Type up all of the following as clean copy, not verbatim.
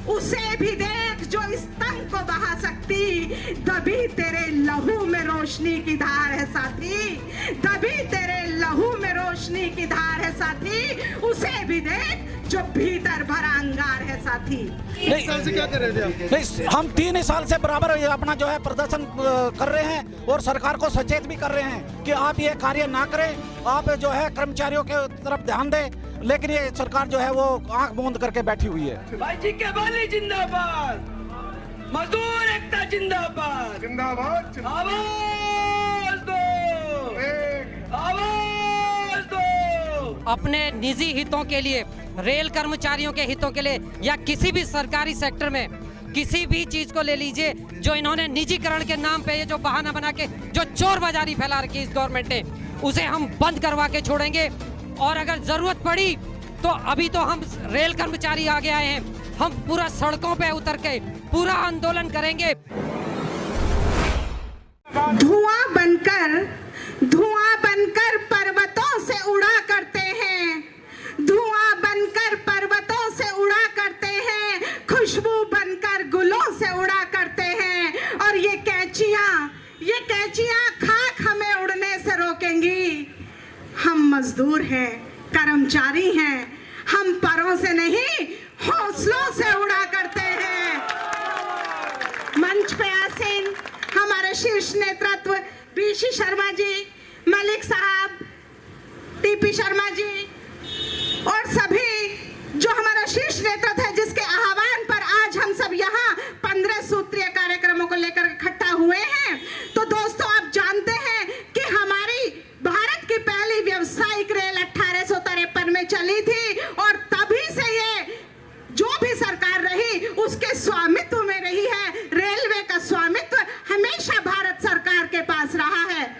उसे भी देख जो इस तंग को बहा सकती, दबी तेरे लहू में रोशनी की धार है साथी, दबी तेरे लहू में रोशनी की धार है साथी, उसे भी देख जो भीतर भरा अंगार है साथी। नहीं, साल से क्या कर रहे थे आप? नहीं, हम 3 साल से बराबर अपना जो है प्रदर्शन कर रहे हैं और सरकार को सचेत भी कर रहे हैं कि आप ये कार्य ना करें, आप जो है कर्मचारियों के तरफ ध्यान दें, लेकिन ये सरकार जो है वो आंख मूंद करके बैठी हुई है। भाई जी के बाली जिंदाबाद, मजदूर एकता जिंदाबाद, जिंदाबाद। आवाज दो, आवाज दो। अपने निजी हितों के लिए, रेल कर्मचारियों के हितों के लिए या किसी भी सरकारी सेक्टर में किसी भी चीज को ले लीजिए, जो इन्होंने निजीकरण के नाम पे ये जो बहाना बना के जो चोर बाजारी फैला रखी इस गवर्नमेंट ने, उसे हम बंद करवा के छोड़ेंगे। और अगर जरूरत पड़ी तो अभी तो हम रेल कर्मचारी आगे आए हैं, हम पूरा सड़कों पे उतर के पूरा आंदोलन करेंगे। धुआं बनकर पर्वतों से उड़ा करते हैं, धुआं बनकर पर्वतों से उड़ा करते हैं, खुशबू बनकर गुलों से उड़ा करते हैं। और ये कैंचियां खाक हमें उड़ने से रोकेंगी। हम मजदूर हैं, कर्मचारी हैं, हम परों से नहीं हौसलों से उड़ा करते हैं। मंच पे आसीन हमारे शीर्ष नेतृत्व बीसी शर्मा जी, मलिक साहब, टीपी शर्मा जी और सभी जो हमारा शीर्ष नेतृत्व है, जिसके आह्वान पर आज हम सब यहाँ 15 सूत्रीय कार्यक्रमों को लेकर इकट्ठा हुए हैं। तो दोस्तों, आप जानते हैं कि हमारी भारत की पहली व्यावसायिक रेल 1853 में चली थी और तभी से ये जो भी सरकार रही उसके स्वामित्व में रही है। रेलवे का स्वामित्व हमेशा भारत सरकार के पास रहा है।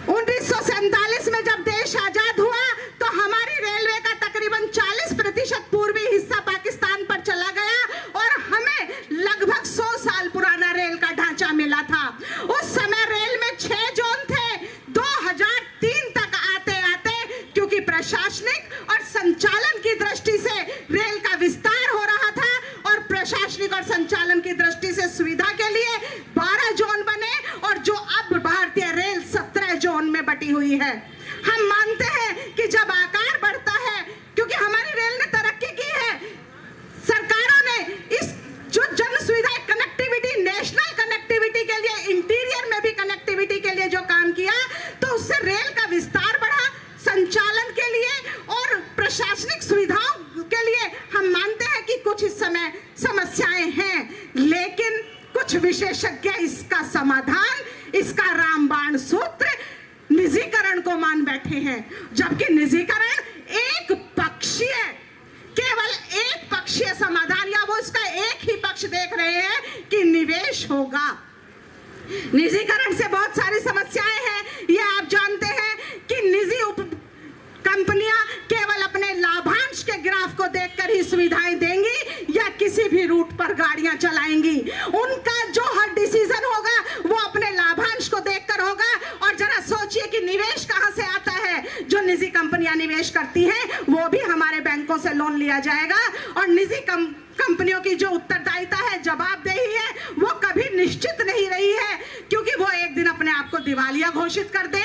1947 में जब देश आजाद हुआ तो हमारी रेलवे का तकरीबन 40% पूर्वी हिस्सा पाकिस्तान पर चला गया और हमें लगभग 100 साल पुराना रेल का ढांचा मिला था। उस समय रेल में 6 जोन थे। 2003 तक आते आते क्योंकि प्रशासनिक और संचालन की दृष्टि से रेल का विस्तार हो रहा था और प्रशासनिक और संचालन की दृष्टि से सुविधा के लिए 12 जोन बने और जो अब भारतीय रेल 17 जोन में बटी हुई है। हम मानते हैं कि जब आकार बढ़ता है, क्योंकि हमारी रेल ने तरक्की की है, सरकारों ने इस जो जन सुविधा कनेक्टिविटी, नेशनल कनेक्टिविटी के लिए, इंटीरियर में भी कनेक्टिविटी के लिए जो काम किया, तो उससे रेल का विस्तार बढ़ा। संचालन के लिए और प्रशासनिक सुविधाओं के लिए हम मानते हैं कि कुछ इस समय समस्याएं हैं, लेकिन कुछ विशेषज्ञ इसका समाधान, इसका रामबाण सूत्र निजीकरण को मान बैठे हैं। जबकि निजीकरण एक पक्षीय, केवल एक पक्षीय समाधान, या वो इसका एक ही पक्ष देख रहे हैं कि निवेश होगा। निजीकरण से बहुत सारी समस्याएं हैं, ये आप जानते हैं कि निजी कंपनियां केवल अपने लाभांश के ग्राफ को देखकर ही सुविधाएं देंगी या किसी भी रूट पर गाड़ियां चलाएंगी। उनका जो हर डिसीजन होगा वो अपने लाभांश को देखकर होगा। और जरा सोचिए कि निवेश कहां से आता है। जो निजी कंपनियां निवेश करती हैं वो भी हमारे बैंकों से लोन लिया जाएगा और निजी कंपनियों की जो उत्तरदायिता है, जवाबदेही है, वो कभी निश्चित नहीं रही है, क्योंकि वो एक दिन अपने आप को दिवालिया घोषित कर दे।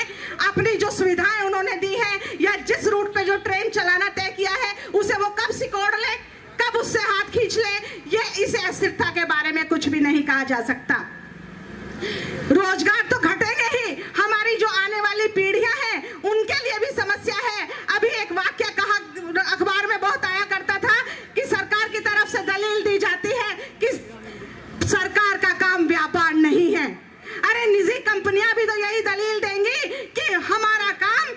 अपनी जो सुविधाएं उन्होंने दी हैं या जिस रूट पे जो ट्रेन चलाना तय किया है उसे वो कब सिकोड़ ले, कब उससे हाथ खींच ले, ये इस अस्थिरता के बारे में कुछ भी नहीं कहा जा सकता। रोजगार तो घटेंगे ही, हमारी जो आने वाली पीढ़ियां हैं उनके लिए भी समस्या है। अभी एक वाक्य कहा अखबार में बहुत आया करता था कि सरकार की तरफ से दलील दी जाती है कि सरकार का काम व्यापार नहीं है। अरे निजी कंपनियां भी तो यही दलील देंगी कि हमारा काम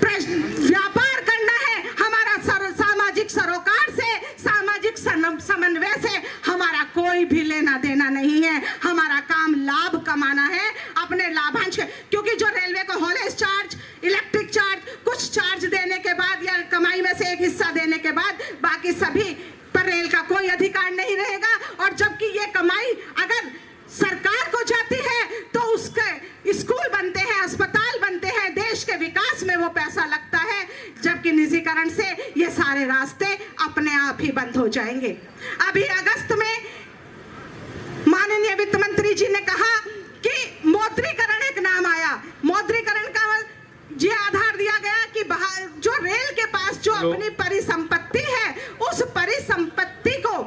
व्यापार करना है, हमारा सामाजिक सरोकार से, सामाजिक समन्वय से हमारा कोई भी लेना देना नहीं है। हमारा काम लाभ कमाना है, अपने लाभांश, क्योंकि जो रेलवे को हॉलेज चार्ज, इलेक्ट्रिक चार्ज, कुछ चार्ज देने के बाद या कमाई में से एक हिस्सा देने के बाद बाकी सभी पर रेल का कोई अधिकार नहीं रहेगा। और जबकि ये कमाई अगर सरकार को जाती है तो उसके स्कूल बनते हैं, अस्पताल बनते हैं, देश के विकास विकास में वो पैसा लगता है, जबकि निजीकरण से ये सारे रास्ते अपने आप ही बंद हो जाएंगे। अभी अगस्त में माननीय वित्त मंत्री जी ने कहा कि मौद्रीकरण एक नाम आया। मौद्रीकरण का ये आधार दिया गया कि जो रेल के पास जो अपनी परिसंपत्ति है, उस परिसंपत्ति को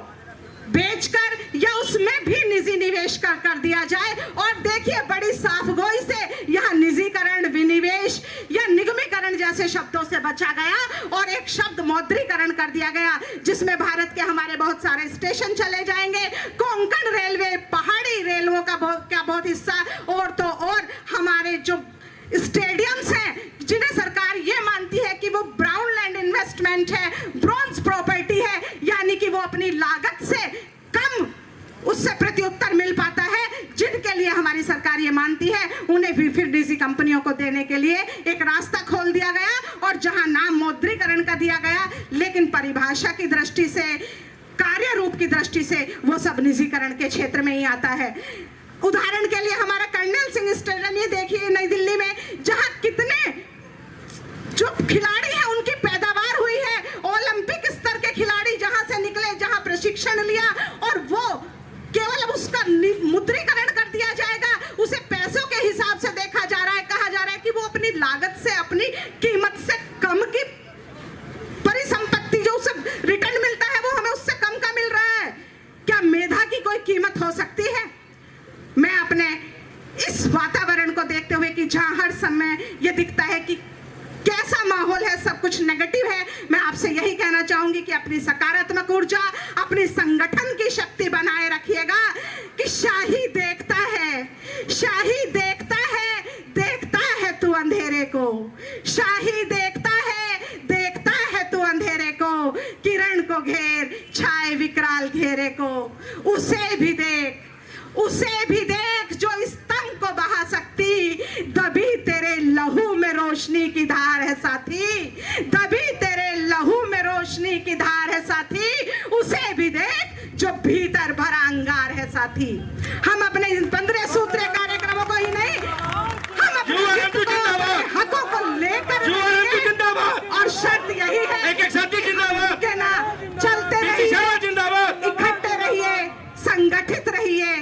बेचकर या उसमें भी निजी निवेश कर दिया जाए। और देखिए बड़ी साफगोई से यहाँ निजीकरण, विनिवेश या निगमीकरण जैसे शब्दों से बचा गया और एक शब्द मौद्रीकरण कर दिया गया, जिसमें भारत के हमारे बहुत सारे स्टेशन चले जाएंगे। कोंकण रेलवे, पहाड़ी रेलवों का बहुत हिस्सा, और तो और हमारे जो स्टेडियम्स हैं जिन्हें सरकार ये मानती है कि वो ब्राउन लैंड इन्वेस्टमेंट है, ब्रॉन्ज प्रॉपर्टी है, यानी कि वो अपनी लागत से कम उससे प्रत्युत्तर मिल पाता है, जिनके लिए हमारी सरकार ये मानती है, उन्हें भी फिर निजी कंपनियों को देने के लिए एक रास्ता खोल दिया गया। और जहां नाम मौद्रीकरण का दिया गया, लेकिन परिभाषा की दृष्टि से, कार्य रूप की दृष्टि से वो सब निजीकरण के क्षेत्र में ही आता है। उदाहरण के लिए हमारा कर्नल सिंह स्टेडियम ये देखिए नई दिल्ली में, जहां कितने जो खिलाड़ी हैं उनकी पैदावार हुई है, ओलंपिक स्तर के खिलाड़ी जहां से निकले, जहां प्रशिक्षण लिया, और वो केवल अब उसका मुद्रीकरण कर दिया जाएगा, उसे पैसों के हिसाब से देखा जा रहा है, कहा जा रहा है कि वो अपनी लागत से, अपनी कीमत से कम की परिसंपत्ति जो उसे रिटर्न मिलता है वो हमें उससे कम का मिल रहा है। क्या मेधा की कोई कीमत हो सकती है? मैं अपने इस वातावरण को देखते हुए कि जहां हर समय ये दिखता है कि कैसा माहौल है, सब कुछ नेगेटिव है, मैं आपसे यही कहना चाहूंगी कि अपनी सकारात्मक ऊर्जा, अपनी संगठन की शक्ति बनाए रखिएगा कि शाही देखता है, शाही देखता है, देखता है तू अंधेरे को, शाही देखता है तू अंधेरे को, किरण को घेर, छाए विकराल घेरे को, उसे भी देख जो स्तंभ को बहा सकती, दबी तेरे लहू में रोशनी की धार है साथी, दबी तेरे लहू में रोशनी की धार है साथी, उसे भी देख जो भीतर भरा अंगार है साथी। हम अपने इन 15 सूत्रीय कार्यक्रमों को ही नहीं, हम अपने हकों को लेकर और शर्त यही है कि ना चलते रहिए, इकट्ठे रहिए, संगठित रहिए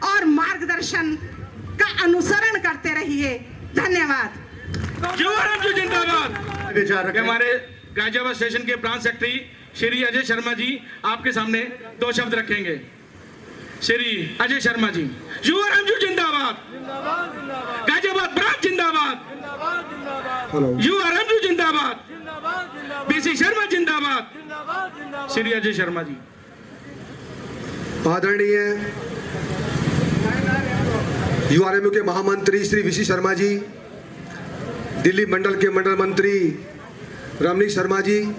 और मार्गदर्शन का अनुसरण करते रहिए। धन्यवाद। जिंदाबाद। हमारे गाजियाबाद स्टेशन के ब्रांच सेक्रेटरी श्री अजय शर्मा जी आपके सामने 2 शब्द रखेंगे। श्री अजय शर्मा जी। युवारामजू जिंदाबाद, गाजियाबाद ब्रांच जिंदाबाद, युवारामजू जिंदाबाद, बीसी शर्मा जिंदाबाद। श्री अजय शर्मा जी। आदरणीय यूआरएमयू के महामंत्री श्री वीसी शर्मा जी, दिल्ली मंडल के मंडल मंत्री रमनीश शर्मा जी,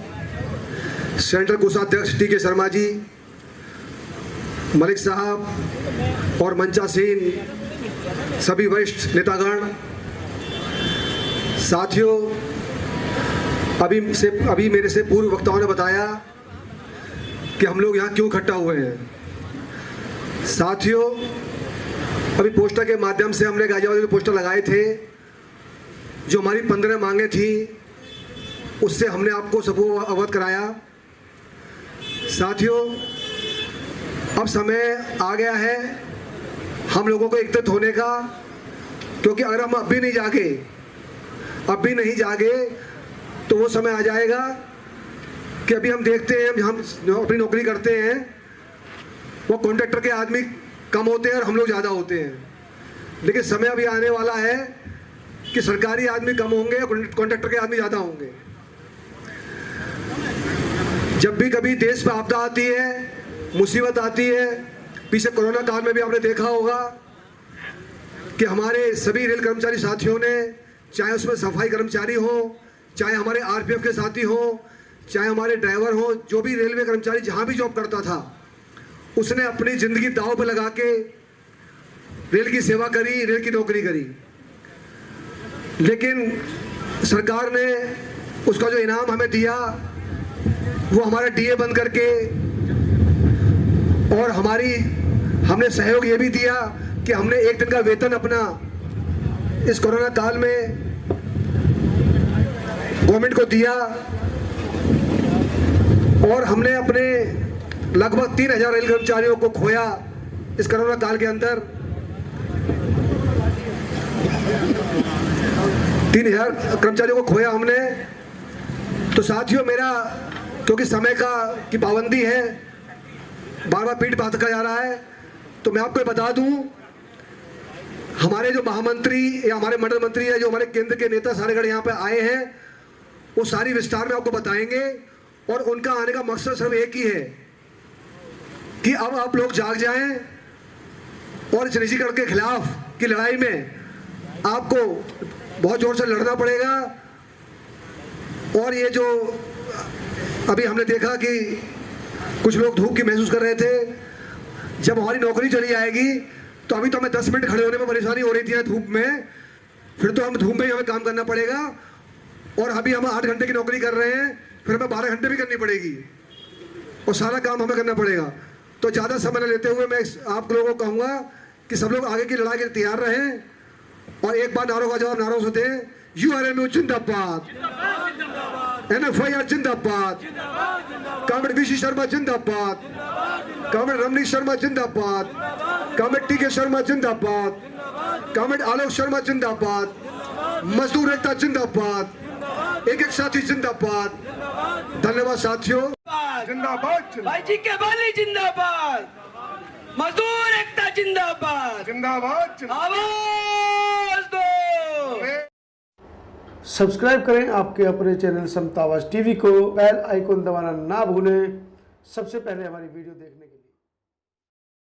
सेंट्रल कोषाध्यक्ष टी के शर्मा जी, मलिक साहब और मंचासीन सभी वरिष्ठ नेतागण, साथियों, अभी मेरे से पूर्व वक्ताओं ने बताया कि हम लोग यहाँ क्यों इकट्ठा हुए हैं। साथियों, अभी पोस्टर के माध्यम से हमने गाजियाबाद में पोस्टर लगाए थे, जो हमारी 15 मांगे थी उससे हमने आपको सबको अवगत कराया। साथियों, अब समय आ गया है हम लोगों को एकत्रित होने का, क्योंकि अगर हम अब भी नहीं जागे तो वो समय आ जाएगा कि अभी हम देखते हैं, हम अपनी नौकरी करते हैं, वो कॉन्ट्रैक्टर के आदमी कम होते हैं और हम लोग ज़्यादा होते हैं, लेकिन समय अभी आने वाला है कि सरकारी आदमी कम होंगे और कॉन्ट्रैक्टर के आदमी ज़्यादा होंगे। जब भी कभी देश में आपदा आती है, मुसीबत आती है, पीछे कोरोना काल में भी आपने देखा होगा कि हमारे सभी रेल कर्मचारी साथियों ने, चाहे उसमें सफाई कर्मचारी हो, चाहे हमारे आरपीएफ के साथी हो, चाहे हमारे ड्राइवर हो, जो भी रेलवे कर्मचारी जहाँ भी जॉब करता था, उसने अपनी ज़िंदगी दांव पे लगा के रेल की सेवा करी, रेल की नौकरी करी। लेकिन सरकार ने उसका जो इनाम हमें दिया वो हमारा डीए बंद करके, और हमने सहयोग ये भी दिया कि हमने 1 दिन का वेतन अपना इस कोरोना काल में गवर्नमेंट को दिया और हमने अपने लगभग 3000 रेल कर्मचारियों को खोया इस कोरोना काल के अंदर। 3000 कर्मचारियों को खोया हमने। तो साथियों, मेरा क्योंकि समय की पाबंदी है, बार बार पीठ बात का जा रहा है, तो मैं आपको बता दूं, हमारे जो महामंत्री या हमारे मंडल मंत्री है, जो हमारे केंद्र के नेता सारे गढ़ यहाँ पे आए हैं, वो सारी विस्तार में आपको बताएंगे। और उनका आने का मकसद सिर्फ एक ही है कि अब आप लोग जाग जाएं और इस निजीकरण के खिलाफ की लड़ाई में आपको बहुत जोर से लड़ना पड़ेगा। और ये जो अभी हमने देखा कि कुछ लोग धूप की महसूस कर रहे थे, जब हमारी नौकरी चली जाएगी तो अभी तो हमें 10 मिनट खड़े होने में परेशानी हो रही थी धूप में, फिर तो हम धूप में ही हमें काम करना पड़ेगा। और अभी हम 8 घंटे की नौकरी कर रहे हैं, फिर हमें 12 घंटे भी करनी पड़ेगी और सारा काम हमें करना पड़ेगा। तो ज़्यादा समय न लेते हुए मैं आप लोगों को कहूँगा कि सब लोग आगे की लड़ाई के लिए तैयार रहें और एक बार नारों का जवाब नारों से दें। URMU जिंदाबाद, NFIR जिंदाबाद, कॉमरेड VC शर्मा जिंदाबाद, कॉमरेड रमनीश शर्मा जिंदाबाद, कॉमरेड TK शर्मा जिंदाबाद, कॉमरेड आलोक शर्मा जिंदाबाद, मजदूर एकता जिंदाबाद, एक एक साथी जिंदाबाद। धन्यवाद साथियों। जिंदाबाद भाई जी के बाली जिंदाबाद, मजदूर एकता जिंदाबाद, जिंदाबाद। आवाज दो। सब्सक्राइब करें आपके अपने चैनल समता आवाज टीवी को, बेल आइकन दबाना ना भूलें सबसे पहले हमारी वीडियो देखने के लिए।